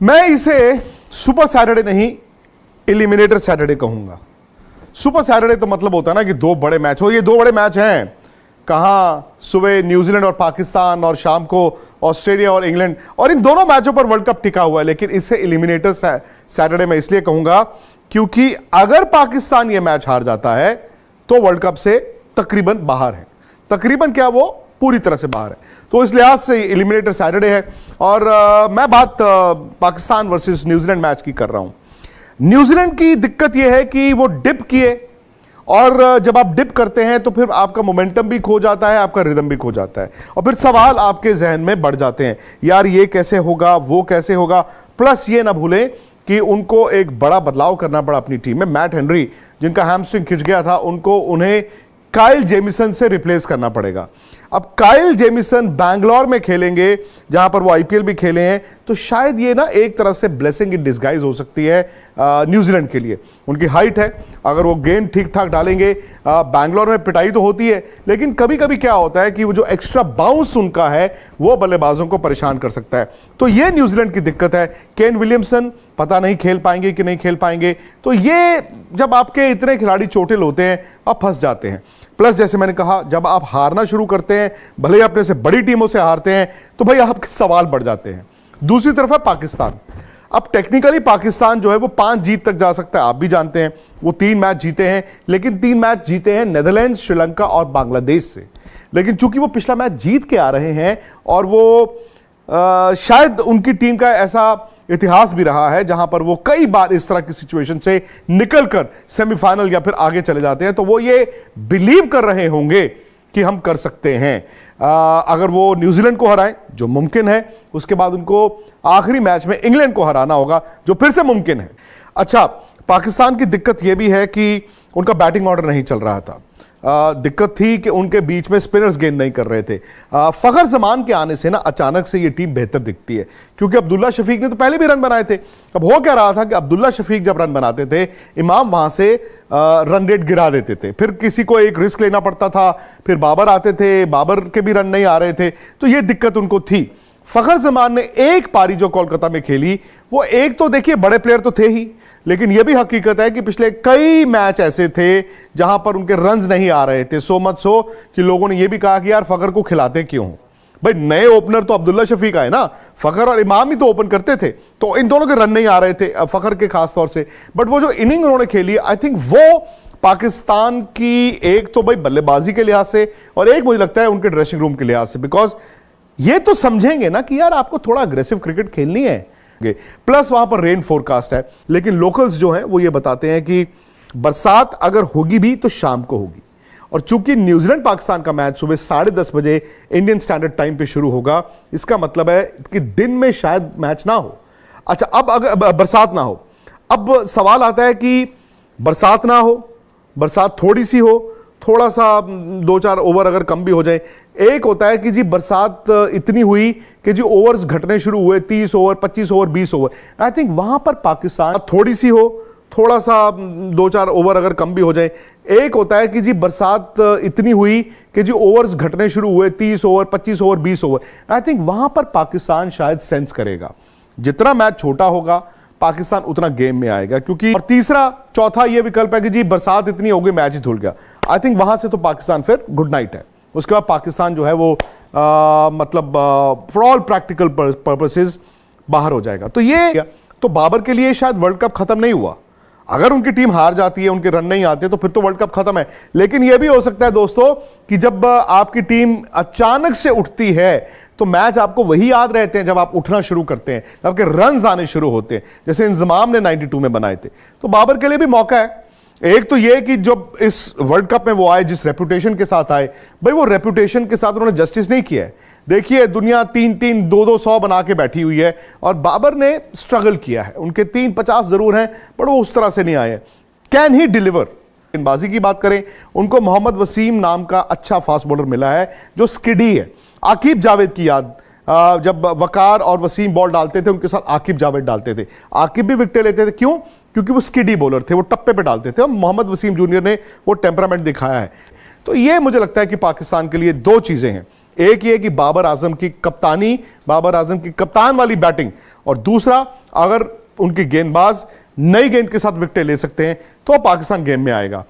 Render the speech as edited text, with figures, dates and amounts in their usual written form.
मैं इसे super Saturday नहीं, एलिमिनेटर सैटरडे कहूंगा। सुपर सैटरडे तो मतलब होता है ना कि दो बड़े मैच हो। ये दो बड़े मैच हैं, कहां, सुबह न्यूजीलैंड और पाकिस्तान और शाम को ऑस्ट्रेलिया और इंग्लैंड, और इन दोनों मैचों पर वर्ल्ड कप टिका हुआ है। लेकिन इसे एलिमिनेटर सैटरडे मैं इसलिए कहूंगा क्योंकि अगर पाकिस्तान ये मैच हार जाता है तो वर्ल्ड कप से तकरीबन बाहर है। तकरीबन क्या, वो पूरी तरह से बाहर है। तो इस लिहाज से एलिमिनेटर सैटरडे है। और मैं बात पाकिस्तान वर्सेस न्यूजीलैंड मैच की कर रहा हूं। न्यूजीलैंड की दिक्कत यह है कि वो डिप किए, और जब आप डिप करते हैं तो फिर आपका मोमेंटम भी खो जाता है, आपका रिदम भी खो जाता है, और फिर सवाल आपके जहन में बढ़ जाते हैं, यार ये कैसे होगा, वो कैसे होगा। प्लस ये ना भूलें कि उनको एक बड़ा बदलाव करना पड़ा अपनी टीम में। मैट हेनरी, जिनका हैमस्ट्रिंग खिंच गया था, उन्हें काइल जेमिसन से रिप्लेस करना पड़ेगा। अब काइल जेमिसन बैंगलोर में खेलेंगे, जहां पर वो आईपीएल भी खेले हैं, तो शायद ये ना एक तरह से ब्लेसिंग इन डिस्गाइज हो सकती है न्यूजीलैंड के लिए। उनकी हाइट है, अगर वो गेंद ठीक ठाक डालेंगे, बैंगलोर में पिटाई तो होती है, लेकिन कभी कभी क्या होता है कि वो जो एक्स्ट्रा बाउंस उनका है वो बल्लेबाजों को परेशान कर सकता है। तो ये न्यूजीलैंड की दिक्कत है। केन विलियमसन पता नहीं खेल पाएंगे कि नहीं खेल पाएंगे। तो ये जब आपके इतने खिलाड़ी चोटिल होते हैं, आप फंस जाते हैं। प्लस जैसे मैंने कहा, जब आप हारना शुरू करते हैं, भले ही अपने से बड़ी टीमों से हारते हैं, तो भाई आपके सवाल बढ़ जाते हैं। दूसरी तरफ है पाकिस्तान। अब टेक्निकली पाकिस्तान जो है वो 5 जीत तक जा सकता है, आप भी जानते हैं। वो 3 मैच जीते हैं, लेकिन 3 मैच जीते हैं नेदरलैंड, श्रीलंका और बांग्लादेश से। लेकिन चूंकि वो पिछला मैच जीत के आ रहे हैं, और वो शायद उनकी टीम का ऐसा इतिहास भी रहा है जहां पर वो कई बार इस तरह की सिचुएशन से निकलकर सेमीफाइनल या फिर आगे चले जाते हैं, तो वो ये बिलीव कर रहे होंगे कि हम कर सकते हैं। अगर वो न्यूजीलैंड को हराएं, जो मुमकिन है, उसके बाद उनको आखिरी मैच में इंग्लैंड को हराना होगा, जो फिर से मुमकिन है। अच्छा, पाकिस्तान की दिक्कत यह भी है कि उनका बैटिंग ऑर्डर नहीं चल रहा था। दिक्कत थी कि उनके बीच में स्पिनर्स गेंद नहीं कर रहे थे। फखर जमान के आने से ना अचानक से ये टीम बेहतर दिखती है, क्योंकि अब्दुल्ला शफीक ने तो पहले भी रन बनाए थे। अब हो क्या रहा था कि अब्दुल्ला शफीक जब रन बनाते थे, इमाम वहां से रन रेट गिरा देते थे, फिर किसी को एक रिस्क लेना पड़ता था, फिर बाबर आते थे, बाबर के भी रन नहीं आ रहे थे, तो ये दिक्कत उनको थी। फखर जमान ने एक पारी जो कोलकाता में खेली, वो एक तो देखिए बड़े प्लेयर तो थे ही, लेकिन यह भी हकीकत है कि पिछले कई मैच ऐसे थे जहां पर उनके रन्स नहीं आ रहे थे। सो मच सो कि लोगों ने यह भी कहा कि यार फखर को खिलाते क्यों। भाई नए ओपनर तो अब्दुल्ला शफीक आए ना, फखर और इमाम ही तो ओपन करते थे, तो इन दोनों के रन नहीं आ रहे थे, फखर के खास तौर से। बट वो जो इनिंग उन्होंने खेली, आई थिंक वो पाकिस्तान की एक तो भाई बल्लेबाजी के लिहाज से, और एक मुझे लगता है उनके ड्रेसिंग रूम के लिहाज से, बिकॉज ये तो समझेंगे ना कि यार आपको थोड़ा अग्रेसिव क्रिकेट खेलनी है। प्लस वहां पर रेन फोरकास्ट है, लेकिन लोकल्स जो हैं वो ये बताते हैं कि बरसात अगर होगी भी तो शाम को होगी। और चूंकि न्यूजीलैंड पाकिस्तान का मैच सुबह 10:30 बजे इंडियन स्टैंडर्ड टाइम पे शुरू होगा, इसका मतलब है कि दिन में शायद मैच ना हो। अच्छा, अब अगर बरसात ना हो, अब सवाल आता है कि बरसात ना हो, बरसात थोड़ी सी हो, थोड़ा सा 2-4 ओवर अगर कम भी हो जाए। एक होता है कि जी बरसात इतनी हुई कि जी ओवर्स घटने शुरू हुए, 30 over, 25 over, 20 over. I think वहां पर पाकिस्तान थोड़ी सी हो, थोड़ा सा 2-4 ओवर अगर कम भी हो जाए। एक होता है कि जी बरसात इतनी हुई कि जी ओवर्स घटने शुरू हुए, 30 over, 25 over, 20 over. I think वहां पर पाकिस्तान शायद सेंस करेगा, जितना मैच छोटा होगा पाकिस्तान उतना गेम में आएगा। क्योंकि और तीसरा चौथा यह विकल्प है कि जी बरसात इतनी हो गई, मैच ही धुल गया। आई थिंक वहां से तो पाकिस्तान फिर गुड नाइट है। उसके बाद पाकिस्तान जो है वो मतलब फॉर ऑल प्रैक्टिकल पर्पसेस बाहर हो जाएगा। तो ये तो बाबर के लिए शायद वर्ल्ड कप खत्म नहीं हुआ। अगर उनकी टीम हार जाती है, उनके रन नहीं आते, तो फिर तो वर्ल्ड कप खत्म है। लेकिन यह भी हो सकता है दोस्तों कि जब आपकी टीम अचानक से उठती है, तो मैच आपको वही याद रहते हैं जब आप उठना शुरू करते हैं, जब आपके रन आने शुरू होते हैं, जैसे इंजमाम ने 92 में बनाए थे। तो बाबर के लिए भी मौका है। एक तो यह कि जब इस वर्ल्ड कप में वो आए, जिस रेपुटेशन के साथ आए, भाई वो रेपुटेशन के साथ उन्होंने जस्टिस नहीं किया है। देखिए दुनिया 3-3, 2-2, 100 बना के बैठी हुई है, और बाबर ने स्ट्रगल किया है। उनके 350 जरूर हैं, पर वो उस तरह से नहीं आए। Can he deliver? गेंदबाजी की बात करें, उनको मोहम्मद वसीम नाम का अच्छा फास्ट बॉलर मिला है जो स्किडी है। आकिब जावेद की याद, जब वकार और वसीम बॉल डालते थे, उनके साथ आकिब जावेद डालते थे। आकिब भी विकेट लेते थे, क्यों? क्योंकि वो स्किडी बॉलर थे, वो टप्पे पे डालते थे। और मोहम्मद वसीम जूनियर ने वो टेम्परामेंट दिखाया है। तो ये मुझे लगता है कि पाकिस्तान के लिए दो चीजें हैं। एक ये कि बाबर आजम की कप्तानी, बाबर आजम की कप्तान वाली बैटिंग, और दूसरा, अगर उनके गेंदबाज नई गेंद के साथ विकेटें ले सकते हैं तो पाकिस्तान गेम में आएगा।